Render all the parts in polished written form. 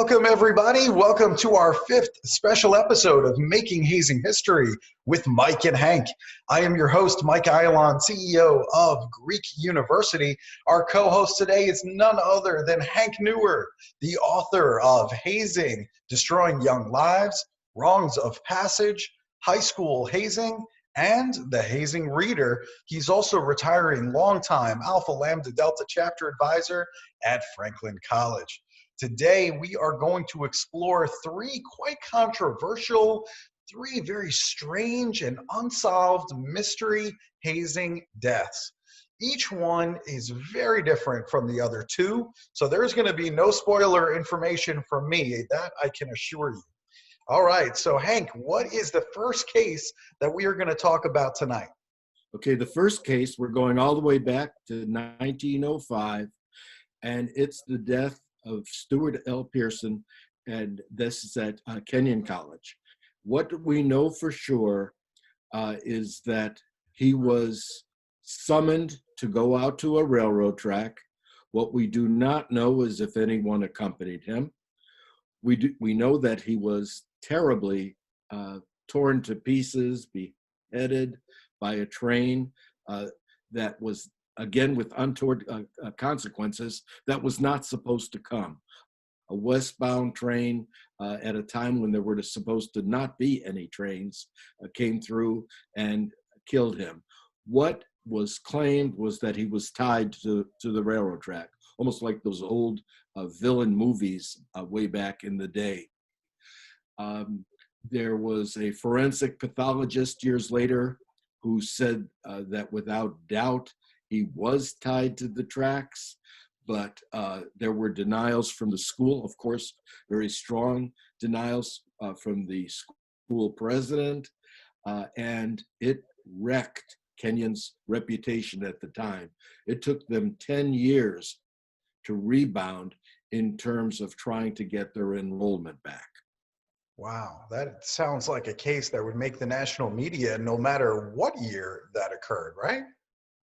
Welcome, everybody. Welcome to our fifth special episode of Making Hazing History with Mike and Hank. I am your host, Mike Ayalon, CEO of Greek University. Our co-host today is none other than Hank Nuwer, the author of Hazing, Destroying Young Lives, Wrongs of Passage, High School Hazing, and the Hazing Reader. He's also retiring longtime Alpha Lambda Delta chapter advisor at Franklin College. Today, we are going to explore three quite controversial, three very strange and unsolved mystery hazing deaths. Each one is very different from the other two, so there's going to be no spoiler information from me, that I can assure you. All right, so Hank, what is the first case that we are going to talk about tonight? Okay, the first case, we're going all the way back to 1905, and it's the death of Stuart L. Pearson, and this is at Kenyon College. What we know for sure is that he was summoned to go out to a railroad track. What we do not know is if anyone accompanied him. We know that he was terribly torn to pieces, beheaded by a train that was, again, with untoward consequences, that was not supposed to come. A westbound train at a time when there were supposed to not be any trains came through and killed him. What was claimed was that he was tied to the railroad track, almost like those old villain movies way back in the day. There was a forensic pathologist years later who said that without doubt he was tied to the tracks, but there were denials from the school, of course, very strong denials from the school president, and it wrecked Kenyon's reputation at the time. It took them 10 years to rebound in terms of trying to get their enrollment back. Wow, that sounds like a case that would make the national media no matter what year that occurred, right?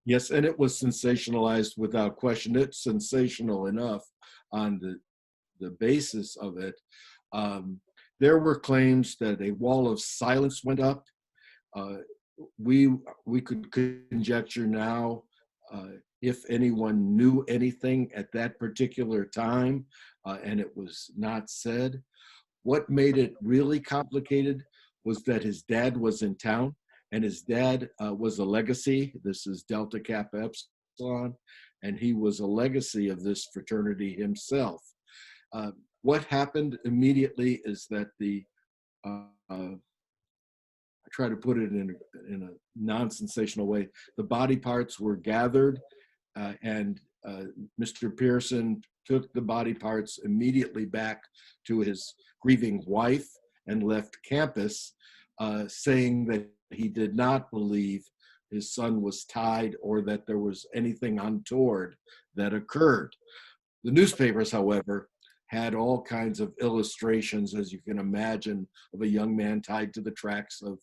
Yes, and it was sensationalized without question. It's sensational enough on the basis of it. There were claims that a wall of silence went up. We could conjecture now if anyone knew anything at that particular time, and it was not said. What made it really complicated was that his dad was in town, and his dad was a legacy. This is Delta Kappa Epsilon, and he was a legacy of this fraternity himself. What happened immediately is that I try to put it in a non-sensational way, the body parts were gathered, and Mr. Pearson took the body parts immediately back to his grieving wife and left campus, saying that he did not believe his son was tied or that there was anything untoward that occurred. The newspapers, however, had all kinds of illustrations, as you can imagine, of a young man tied to the tracks of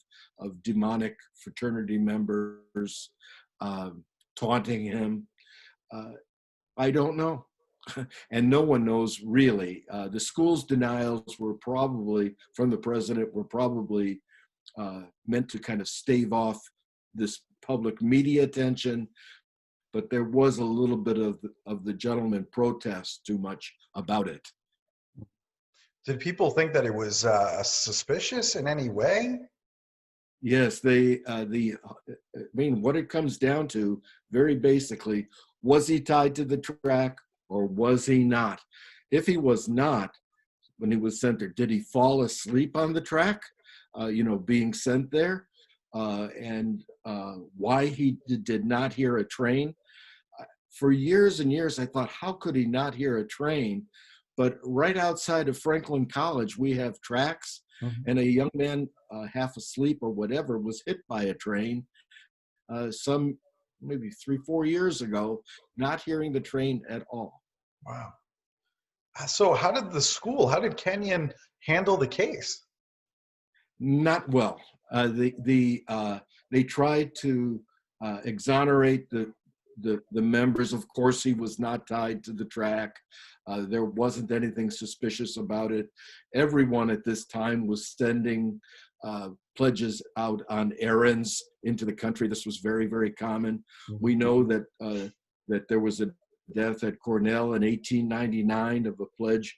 demonic fraternity members taunting him. I don't know. And no one knows really. The school's denials were probably, from the president, were probably meant to kind of stave off this public media attention, but there was a little bit of the gentleman protest too much about it. Did people think that it was suspicious in any way? Yes, I mean, what it comes down to, very basically, was he tied to the track or was he not? If he was not, when he was sent there, did he fall asleep on the track, being sent there? And why he did not hear a train? For years and years, I thought, how could he not hear a train? But right outside of Franklin College, we have tracks, and a young man, half asleep or whatever, was hit by a train maybe 3-4 years ago, not hearing the train at all. Wow. So how did Kenyon handle the case? Not well. They tried to exonerate the the members, of course, he was not tied to the track. There wasn't anything suspicious about it. Everyone at this time was sending pledges out on errands into the country. This was very, very common. We know that that there was a death at Cornell in 1899 of a pledge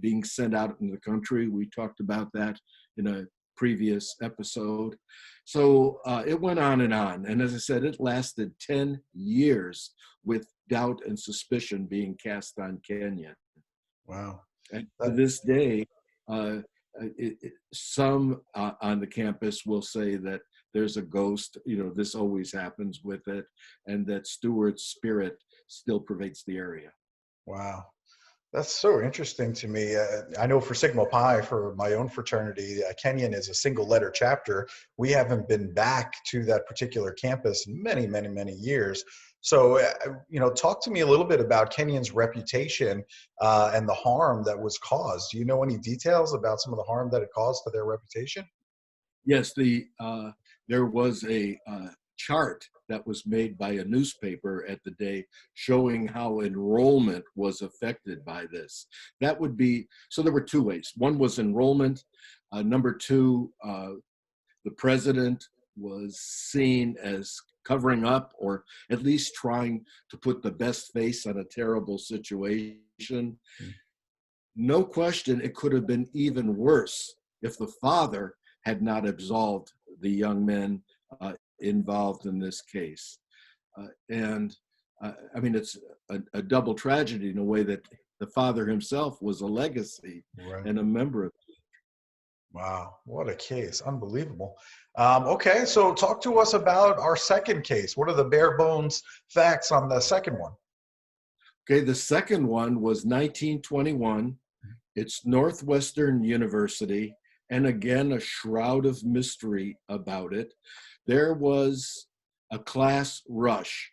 being sent out in the country. We talked about that in a previous episode. So it went on. And as I said, it lasted 10 years with doubt and suspicion being cast on Kenyon. Wow. And to this day, some on the campus will say that there's a ghost, this always happens with it, and that Stewart's spirit still pervades the area. Wow. That's so interesting to me. I know for Sigma Pi, for my own fraternity, Kenyon is a single letter chapter. We haven't been back to that particular campus in many, many, many years. So, talk to me a little bit about Kenyon's reputation and the harm that was caused. Do you know any details about some of the harm that it caused to their reputation? Yes, there was a chart that was made by a newspaper at the day showing how enrollment was affected by this. That would be, so there were two ways. One was enrollment. Number two, the president was seen as covering up or at least trying to put the best face on a terrible situation. No question, it could have been even worse if the father had not absolved the young men involved in this case. I mean, it's a double tragedy in a way that the father himself was a legacy and a member of. Wow, what a case. Unbelievable. Okay, so talk to us about our second case. What are the bare bones facts on the second one? Okay, the second one was 1921. It's Northwestern University, and again, a shroud of mystery about it. There was a class rush.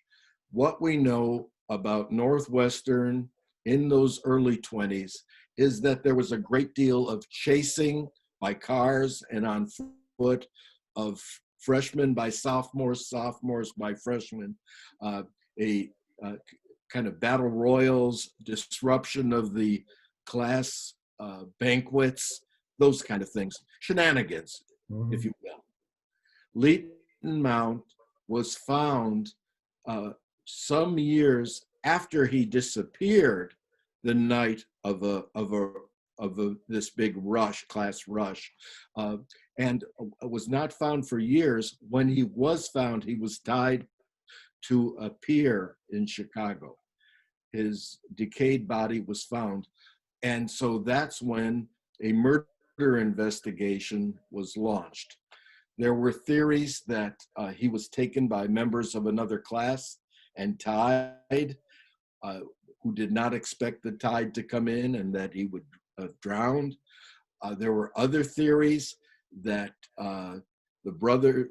What we know about Northwestern in those early 20s is that there was a great deal of chasing by cars and on foot of freshmen by sophomores, sophomores by freshmen, kind of battle royals, disruption of the class banquets, those kind of things, shenanigans, if you will. Leighton Mount was found some years after he disappeared the night of this big class rush, and was not found for years. When he was found, he was tied to a pier in Chicago. His decayed body was found. And so that's when a murder investigation was launched. There were theories that he was taken by members of another class and tied, who did not expect the tide to come in and that he would drown. There were other theories that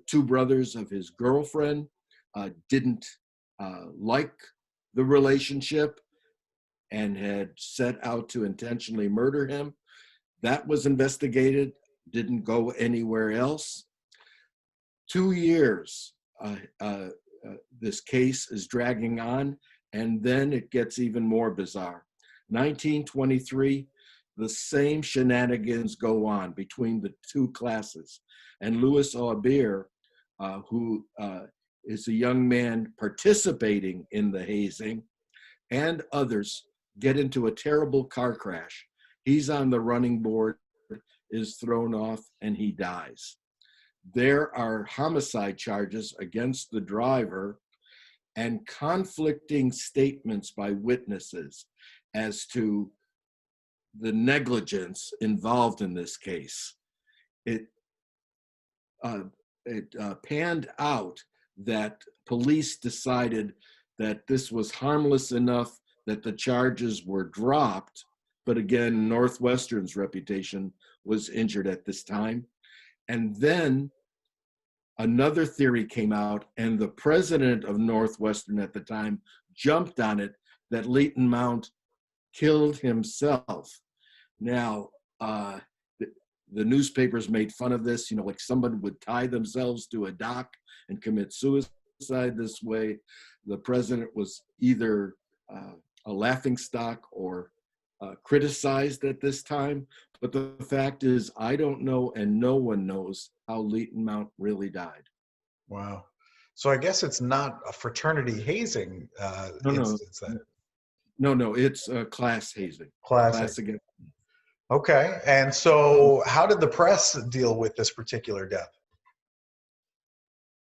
two brothers of his girlfriend didn't like the relationship and had set out to intentionally murder him. That was investigated, didn't go anywhere else. 2 years, this case is dragging on, and then it gets even more bizarre. 1923, the same shenanigans go on between the two classes. And Louis Aubert, who is a young man participating in the hazing, and others get into a terrible car crash. He's on the running board, is thrown off, and he dies. There are homicide charges against the driver and conflicting statements by witnesses as to the negligence involved in this case. It panned out that police decided that this was harmless enough that the charges were dropped. But again, Northwestern's reputation was injured at this time. And then another theory came out, and the president of Northwestern at the time jumped on it, that Leighton Mount killed himself. Now, the newspapers made fun of this, like someone would tie themselves to a dock and commit suicide. suicide this way, the president was either a laughingstock or criticized at this time. But the fact is, I don't know, and no one knows how Leighton Mount really died. Wow. So I guess it's not a fraternity hazing No, no, instance then. no, it's class hazing. Classic. Class against. Okay. And so how did the press deal with this particular death?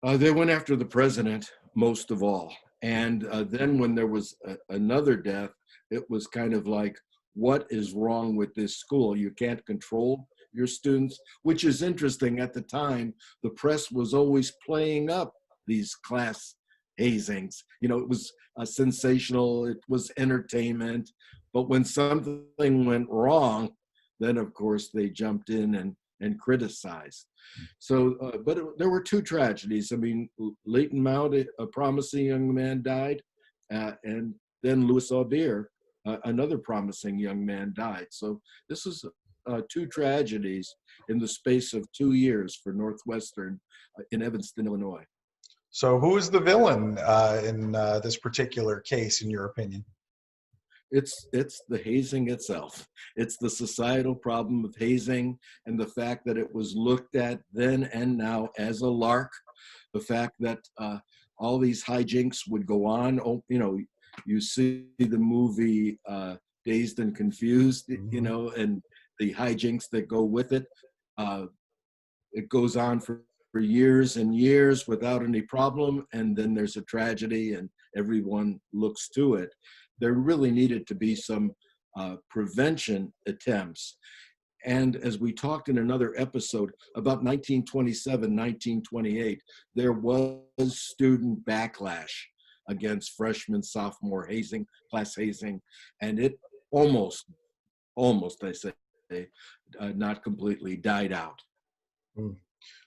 They went after the president most of all. And then when there was another death, it was kind of like, what is wrong with this school? You can't control your students, which is interesting. At the time, the press was always playing up these class hazings. You know, it was sensational, it was entertainment. But when something went wrong, then of course they jumped in and criticized. So, there were two tragedies. I mean, Leighton Mount, a promising young man, died, and then Louis Aubert, another promising young man, died. So this is two tragedies in the space of 2 years for Northwestern in Evanston, Illinois. So who is the villain in this particular case, in your opinion? It's the hazing itself. It's the societal problem of hazing, and the fact that it was looked at then and now as a lark. The fact that all these hijinks would go on. Oh, you know, you see the movie Dazed and Confused, you know, and the hijinks that go with it. It goes on for years and years without any problem, and then there's a tragedy and everyone looks to it. There really needed to be some prevention attempts. And as we talked in another episode, about 1927, 1928, there was student backlash against freshman, sophomore hazing, class hazing, and it almost, I say, not completely died out.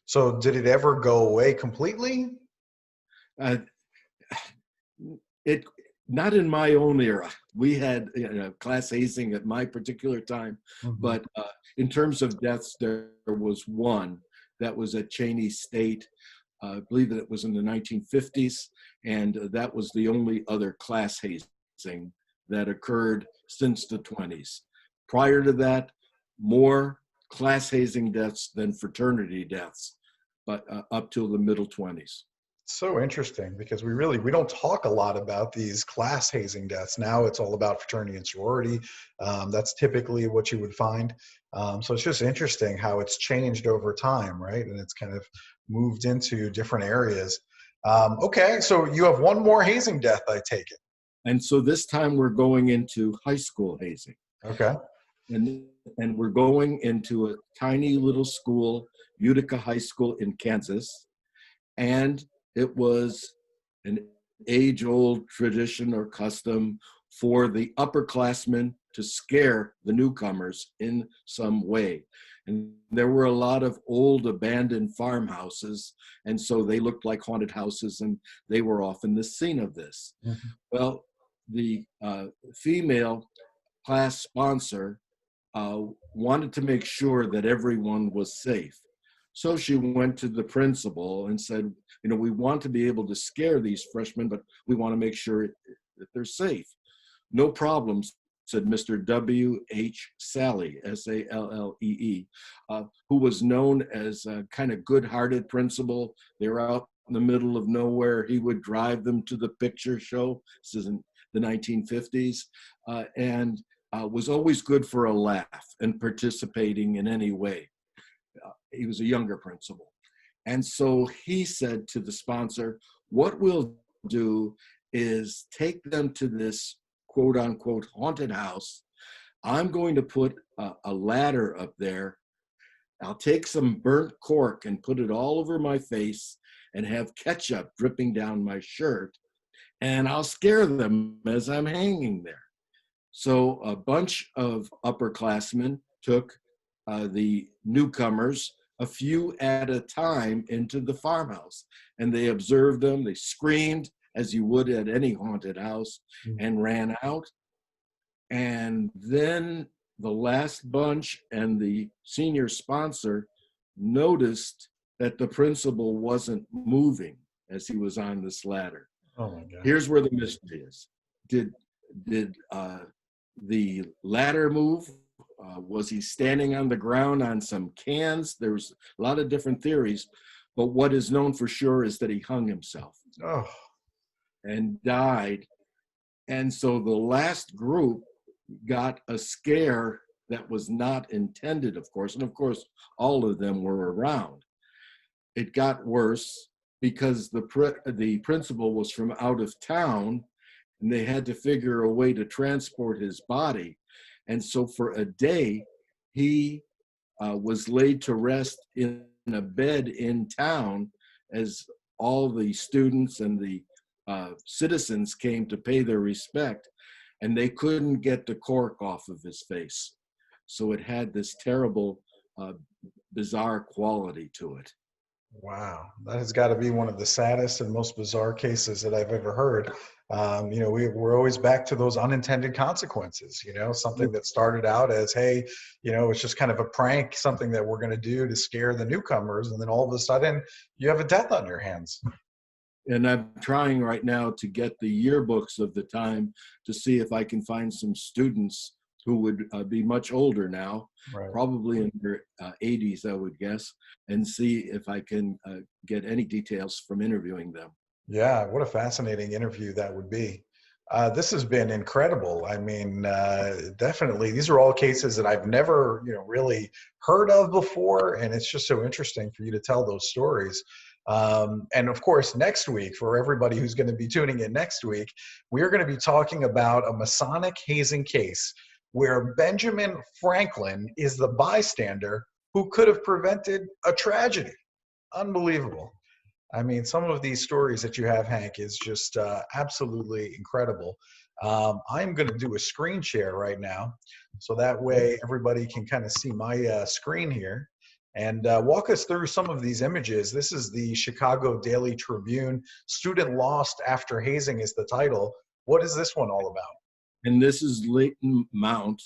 So did it ever go away completely? It not in my own era. We had class hazing at my particular time, but in terms of deaths, there was one that was at Cheney State. I believe that it was in the 1950s, and that was the only other class hazing that occurred since the 20s. Prior to that, more class hazing deaths than fraternity deaths, but up till the middle 20s. So interesting, because we don't talk a lot about these class hazing deaths. Now it's all about fraternity and sorority. That's typically what you would find. So it's just interesting how it's changed over time, right? And it's kind of moved into different areas. Okay, so you have one more hazing death, I take it. And so this time we're going into high school hazing. Okay. And we're going into a tiny little school, Utica High School in Kansas. And it was an age-old tradition or custom for the upperclassmen to scare the newcomers in some way. And there were a lot of old abandoned farmhouses, and so they looked like haunted houses, and they were often the scene of this. Well, the female class sponsor wanted to make sure that everyone was safe. So she went to the principal and said, you know, we want to be able to scare these freshmen, but we want to make sure that they're safe. No problems, said Mr. W.H. Sallee, S-A-L-L-E-E, who was known as a kind of good-hearted principal. They were out in the middle of nowhere. He would drive them to the picture show. This is in the 1950s, and was always good for a laugh and participating in any way. He was a younger principal. And so he said to the sponsor, what we'll do is take them to this quote unquote haunted house. I'm going to put a ladder up there. I'll take some burnt cork and put it all over my face and have ketchup dripping down my shirt. And I'll scare them as I'm hanging there. So a bunch of upperclassmen took the newcomers a few at a time into the farmhouse, and they observed them. They screamed as you would at any haunted house and ran out. And then the last bunch and the senior sponsor noticed that the principal wasn't moving. as he was on this ladder. Oh my God. Here's where the mystery is. Did the ladder move? Was he standing on the ground on some cans? There's a lot of different theories, but what is known for sure is that he hung himself Oh, and died. And so the last group got a scare that was not intended, of course. And of course, all of them were around. It got worse because the principal was from out of town, and they had to figure a way to transport his body. And so for a day, he was laid to rest in a bed in town as all the students and the citizens came to pay their respect, and they couldn't get the cork off of his face. So it had this terrible, bizarre quality to it. wow. That has got to be one of the saddest and most bizarre cases that I've ever heard. We're always back to those unintended consequences, something that started out as, hey, it's just kind of a prank, something that we're going to do to scare the newcomers. And then all of a sudden you have a death on your hands. And I'm trying right now to get the yearbooks of the time to see if I can find some students who would be much older now, Right. probably in their 80s, I would guess, and see if I can get any details from interviewing them. Yeah, what a fascinating interview that would be. This has been incredible. I mean, definitely, these are all cases that I've never, really heard of before, and it's just so interesting for you to tell those stories. And of course, next week, for everybody who's going to be tuning in next week, we are going to be talking about a Masonic hazing case where Benjamin Franklin is the bystander who could have prevented a tragedy. Unbelievable. I mean, some of these stories that you have, Hank, is just absolutely incredible. I'm going to do a screen share right now, so that way everybody can kind of see my screen here and walk us through some of these images. This is the Chicago Daily Tribune. Student Lost After Hazing is the title. What is this one all about? And this is Leighton Mount,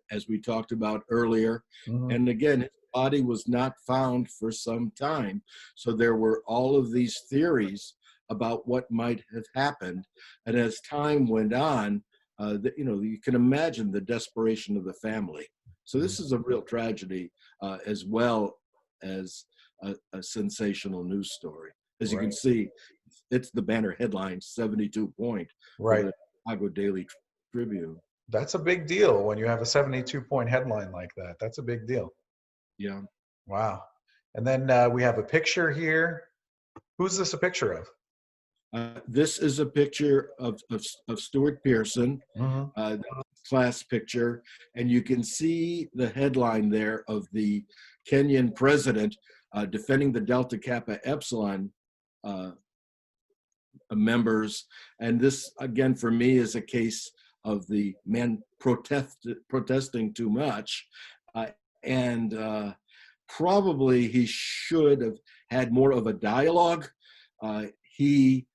as we talked about earlier. Mhm. And again, his body was not found for some time. So there were all of these theories about what might have happened. And as time went on, you can imagine the desperation of the family. So this is a real tragedy, as well as a sensational news story. As you can Right. see, it's the banner headline, 72 point for Right. the Chicago Daily Tribune. That's a big deal when you have a 72-point headline like that. That's a big deal. Yeah. Wow. And then we have a picture here. Who's this a picture of? This is a picture of Stuart Pearson, Mhm. class picture, and you can see the headline there of the Kenyon president defending the Delta Kappa Epsilon members. And this, again, for me, is a case of the men protesting too much. And probably he should have had more of a dialogue. He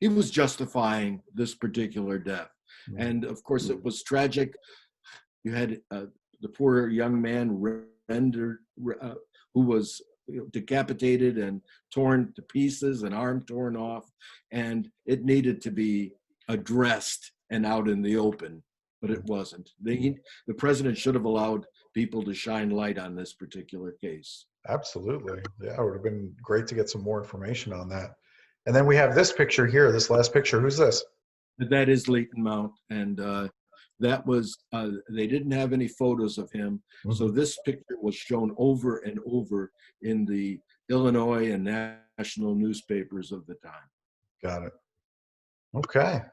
was justifying this particular death. And of course, it was tragic. You had the poor young man rendered, who was decapitated and torn to pieces, an arm torn off, and it needed to be addressed and out in the open, but it wasn't. The president should have allowed people to shine light on this particular case. Absolutely. Yeah, it would have been great to get some more information on that. And then we have this picture here, this last picture. Who's this? That is Leighton Mount, and that was, they didn't have any photos of him, so this picture was shown over and over in the Illinois and national newspapers of the time. Got it. Okay.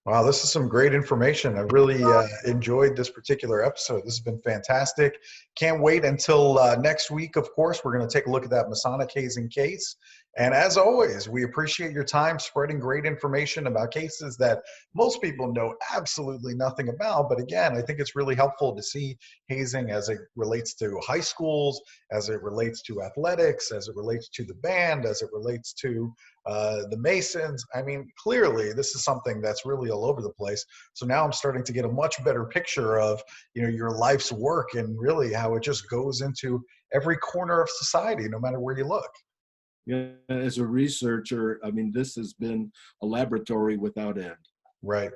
Wow, this is some great information. I really enjoyed this particular episode. This has been fantastic. Can't wait until next week, of course. We're going to take a look at that Masonic hazing case. And as always, we appreciate your time spreading great information about cases that most people know absolutely nothing about. But again, I think it's really helpful to see hazing as it relates to high schools, as it relates to athletics, as it relates to the band, as it relates to the Masons. I mean, clearly this is something that's really all over the place. So now I'm starting to get a much better picture of, your life's work and really how it just goes into every corner of society, no matter where you look. Yeah, as a researcher, I mean, this has been a laboratory without end. Right.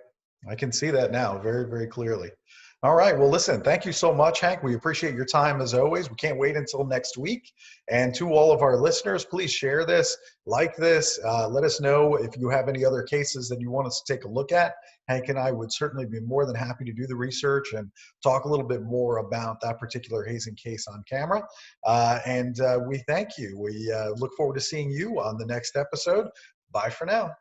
I can see that now very, very clearly. All right. Well, listen, thank you so much, Hank. We appreciate your time as always. We can't wait until next week. And to all of our listeners, please share this, like this. Let us know if you have any other cases that you want us to take a look at. Hank and I would certainly be more than happy to do the research and talk a little bit more about that particular hazing case on camera. And we thank you. We look forward to seeing you on the next episode. Bye for now.